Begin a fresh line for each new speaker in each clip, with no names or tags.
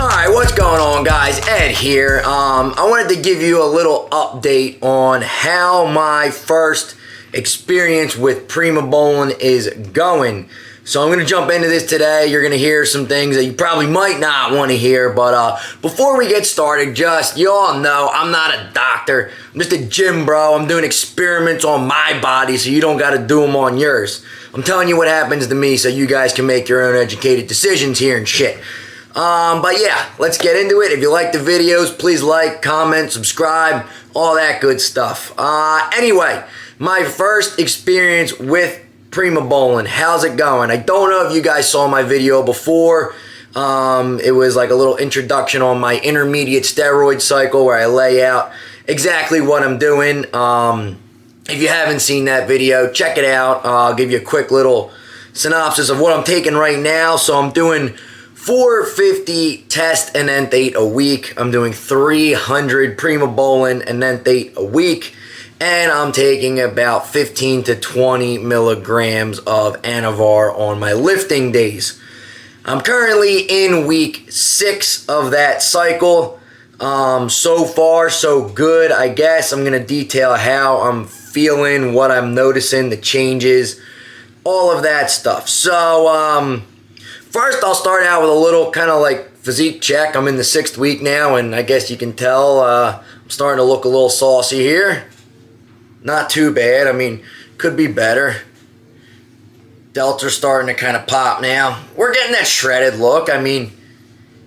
Alright, what's going on, guys? Ed here. I wanted to give you a little update on how my first experience with PRIMOBOLAN is going. So I'm going to jump into this today. You're going to hear some things that you probably might not want to hear, but before we get started, you all know I'm not a doctor. I'm just a gym bro. I'm doing experiments on my body so you don't got to do them on yours. I'm telling you what happens to me so you guys can make your own educated decisions here and shit. But yeah, let's get into it. If you like the videos, please like, comment, subscribe, all that good stuff. Anyway, my first experience with PRIMOBOLAN. How's it going? I don't know if you guys saw my video before. It was like a little introduction on my intermediate steroid cycle where I lay out exactly what I'm doing. If you haven't seen that video, check it out. I'll give you a quick little synopsis of what I'm taking right now. So I'm doing 450 test enanthate a week. I'm doing 300 PRIMOBOLAN enanthate a week. And I'm taking about 15 to 20 milligrams of Anavar on my lifting days. I'm currently in week 6 of that cycle. So far, so good, I guess. I'm going to detail how I'm feeling, what I'm noticing, the changes, all of that stuff. So, first, I'll start out with a little kind of like physique check. I'm in the 6th week now, and I guess you can tell I'm starting to look a little saucy here. Not too bad. I mean, could be better. Delts starting to kind of pop now. We're getting that shredded look. I mean,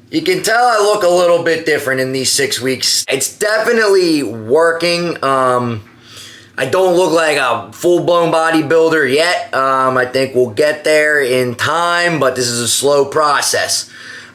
you can tell I look a little bit different in these 6 weeks. It's definitely working. I don't look like a full-blown bodybuilder yet. I think we'll get there in time, but this is a slow process.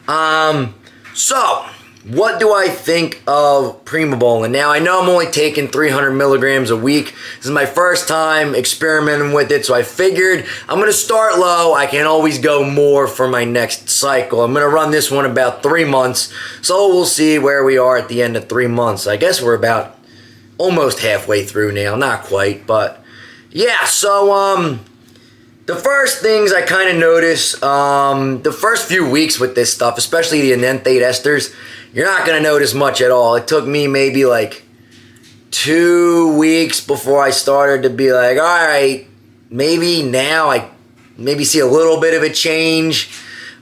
So, what do I think of PRIMOBOLAN? Now, I know I'm only taking 300 milligrams a week. This is my first time experimenting with it, so I figured I'm going to start low. I can always go more for my next cycle. I'm going to run this one about 3 months, so we'll see where we are at the end of 3 months. I guess we're about almost halfway through now. Not quite, but yeah, so the first things I kind of notice, the first few weeks with this stuff, especially the enanthate esters, you're not going to notice much at all. It took me maybe like 2 weeks before I started to be like, all right, maybe now I maybe see a little bit of a change.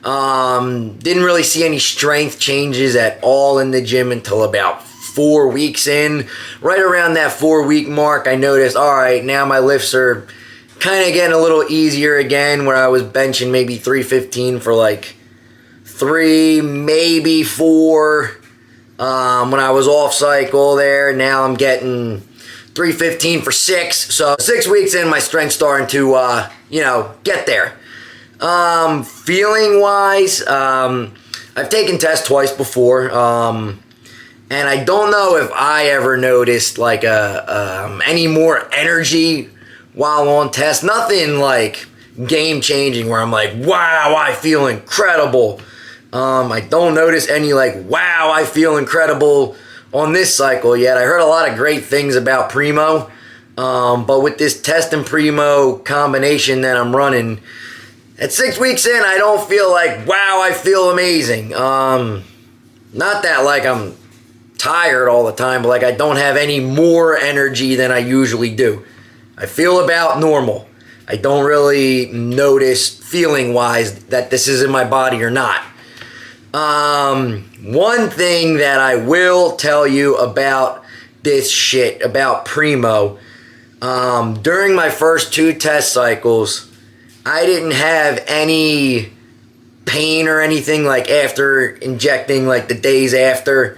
Didn't really see any strength changes at all in the gym until about 4 weeks in. Right around that 4-week mark, I noticed, all right, now my lifts are kind of getting a little easier again, where I was benching maybe 315 for like 3, maybe 4. When I was off cycle there, now I'm getting 315 for 6. So 6 weeks in, my strength's starting to, get there. Feeling wise, I've taken tests twice before. And I don't know if I ever noticed like any more energy while on test. Nothing like game changing where I'm like, wow, I feel incredible. I don't notice any like, wow, I feel incredible on this cycle yet. I heard a lot of great things about Primo. But with this test and Primo combination that I'm running, at 6 weeks in, I don't feel like, wow, I feel amazing. Not that like I'm tired all the time, but like I don't have any more energy than I usually do. I feel about normal. I don't really notice feeling wise that this is in my body or not. One thing that I will tell you about this shit, about Primo, during my first 2 test cycles, I didn't have any pain or anything like after injecting, like the days after.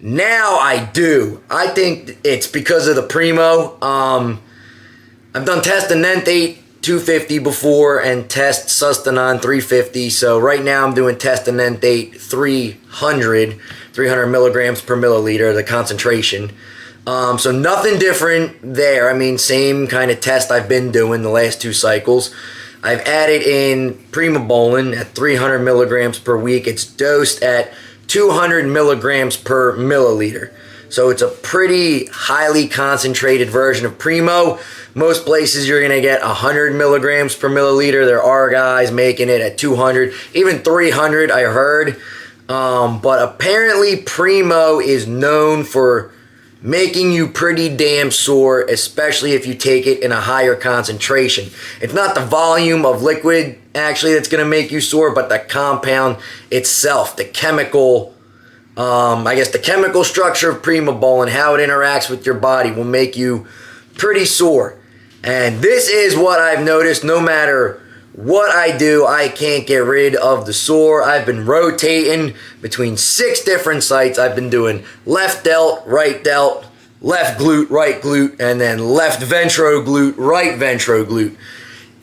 Now I do. I think it's because of the Primo. I've done test enanthate 250 before and test sustanon 350. So right now I'm doing test enanthate 300 milligrams per milliliter, the concentration. So nothing different there. I mean, same kind of test I've been doing the last 2 cycles. I've added in PRIMOBOLAN at 300 milligrams per week. It's dosed at 200 milligrams per milliliter. So it's a pretty highly concentrated version of Primo. Most places you're going to get 100 milligrams per milliliter. There are guys making it at 200, even 300, I heard. But apparently Primo is known for making you pretty damn sore, especially if you take it in a higher concentration. It's not the volume of liquid actually that's going to make you sore, but the compound itself, the chemical, I guess the chemical structure of Primobolan, how it interacts with your body will make you pretty sore. And this is what I've noticed. No matter what I do, I can't get rid of the sore. I've been rotating between 6 different sites. I've been doing left delt, right delt, left glute, right glute, and then left ventroglute, right ventroglute.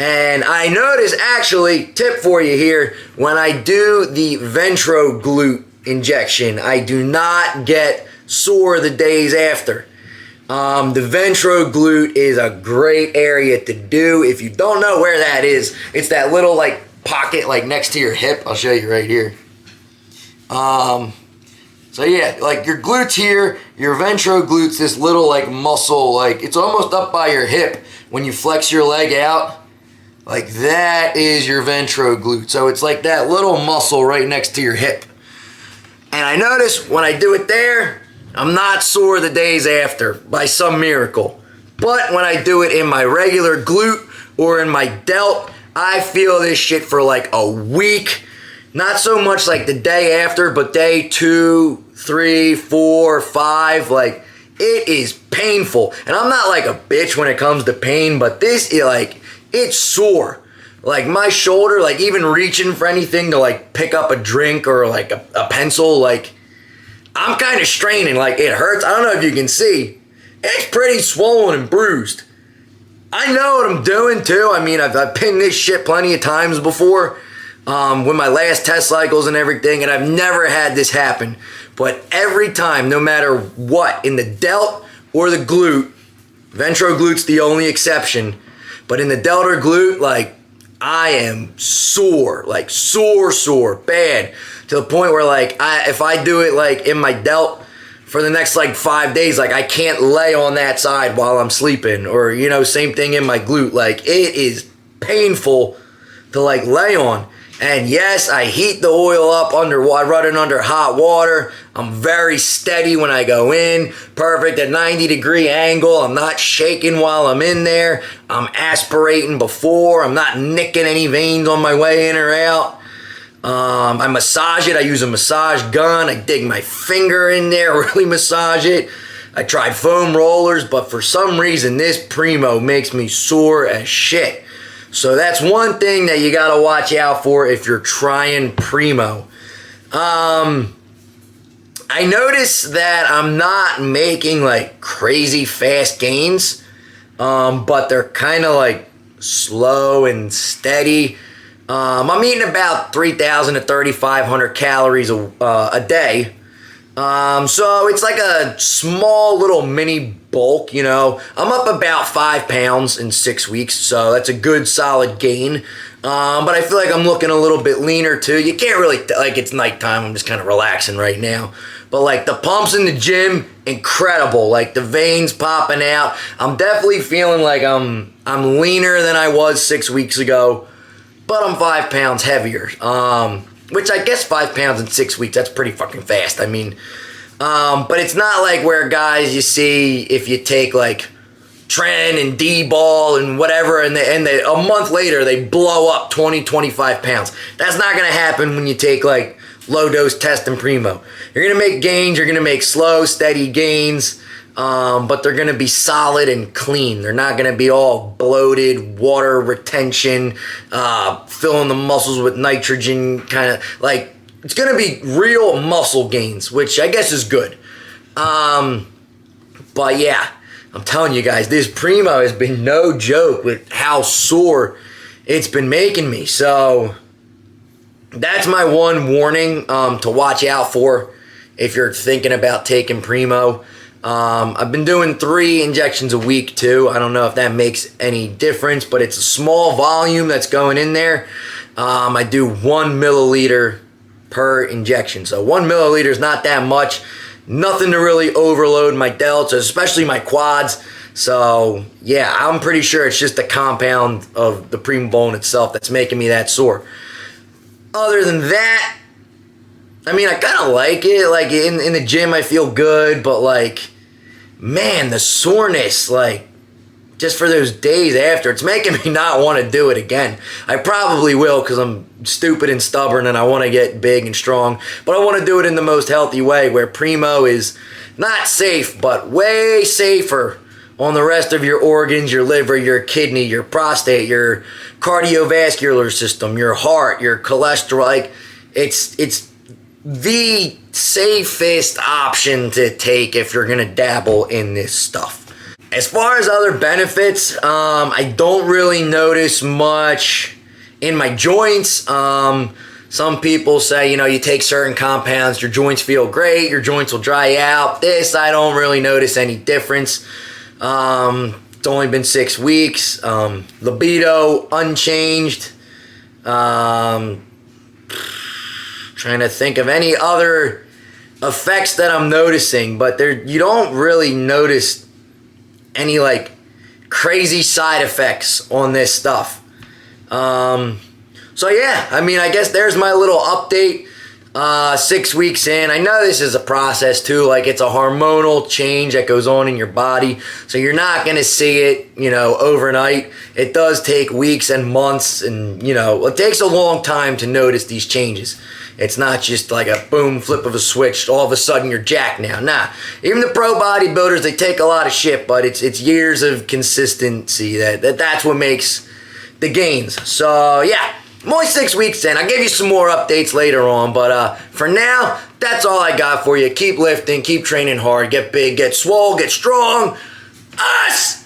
And I notice, actually, tip for you here, when I do the ventroglute injection, I do not get sore the days after. The ventroglute is a great area to do. If you don't know where that is, it's that little like pocket like next to your hip. I'll show you right here. So yeah, like your glutes here, your ventroglute's this little like muscle, like it's almost up by your hip when you flex your leg out. Like that is your ventroglute. So it's like that little muscle right next to your hip. And I notice when I do it there, I'm not sore the days after by some miracle. But when I do it in my regular glute or in my delt, I feel this shit for like a week. Not so much like the day after, but day 2, 3, 4, 5. Like, it is painful. And I'm not like a bitch when it comes to pain, but this is like, it's sore. Like my shoulder, like even reaching for anything to like pick up a drink or like a pencil, like I'm kind of straining, like it hurts. I don't know if you can see. It's pretty swollen and bruised. I know what I'm doing too. I mean, I've pinned this shit plenty of times before with my last test cycles and everything, and I've never had this happen. But every time, no matter what, in the delt or the glute, ventroglute's the only exception, but in the delt or glute, like I am sore, like sore, bad. To the point where like if I do it like in my delt for the next like 5 days, like I can't lay on that side while I'm sleeping. Or, you know, same thing in my glute. Like it is painful to like lay on. And yes, I heat the oil up I run it under hot water. I'm very steady when I go in. Perfect at 90-degree angle. I'm not shaking while I'm in there. I'm aspirating before. I'm not nicking any veins on my way in or out. I massage it. I use a massage gun. I dig my finger in there, really massage it. I tried foam rollers, but for some reason, this Primo makes me sore as shit. So that's one thing that you gotta watch out for if you're trying Primo. I noticed that I'm not making like crazy fast gains, but they're kind of like slow and steady. I'm eating about 3,000 to 3,500 calories a day. So it's like a small little mini bulk, you know. I'm up about 5 pounds in 6 weeks, so that's a good solid gain. But I feel like I'm looking a little bit leaner too. You can't really, like it's nighttime, I'm just kind of relaxing right now. But like the pumps in the gym, incredible. Like the veins popping out. I'm definitely feeling like I'm leaner than I was 6 weeks ago. But I'm 5 pounds heavier, which I guess 5 pounds in 6 weeks, that's pretty fucking fast. I mean, but it's not like where guys you see if you take like Tren and D-ball and whatever, and they a month later they blow up 20, 25 pounds. That's not going to happen when you take like low-dose test and Primo. You're going to make gains, you're going to make slow, steady gains, but they're going to be solid and clean. They're not going to be all bloated, water retention, filling the muscles with nitrogen, kind of like, it's going to be real muscle gains, which I guess is good. But yeah, I'm telling you guys, this Primo has been no joke with how sore it's been making me. So that's my one warning to watch out for if you're thinking about taking Primo. I've been doing 3 injections a week too. I don't know if that makes any difference, but it's a small volume that's going in there. I do 1 milliliter per injection. So 1 milliliter is not that much. Nothing to really overload my delts, especially my quads. So yeah, I'm pretty sure it's just the compound of the Primobolan itself that's making me that sore. Other than that, I mean, I kind of like it. Like, in the gym, I feel good, but, like, man, the soreness, like, just for those days after, it's making me not want to do it again. I probably will because I'm stupid and stubborn and I want to get big and strong, but I want to do it in the most healthy way, where Primo is not safe, but way safer on the rest of your organs, your liver, your kidney, your prostate, your cardiovascular system, your heart, your cholesterol. Like, it's the safest option to take if you're going to dabble in this stuff. As far as other benefits, I don't really notice much in my joints. Some people say, you take certain compounds, your joints feel great, your joints will dry out. This, I don't really notice any difference. It's only been 6 weeks. Libido, unchanged. Trying to think of any other effects that I'm noticing, but you don't really notice any like crazy side effects on this stuff. So yeah, I mean, I guess there's my little update. 6 weeks in. I know this is a process too, like it's a hormonal change that goes on in your body, so you're not gonna see it, overnight. It does take weeks and months, and it takes a long time to notice these changes. It's not just like a boom, flip of a switch, all of a sudden you're jacked now. Nah, even the pro bodybuilders, they take a lot of shit, but it's years of consistency that's what makes the gains. So yeah, I'm only 6 weeks in. I'll give you some more updates later on, but for now, that's all I got for you. Keep lifting, keep training hard, get big, get swole, get strong. Us!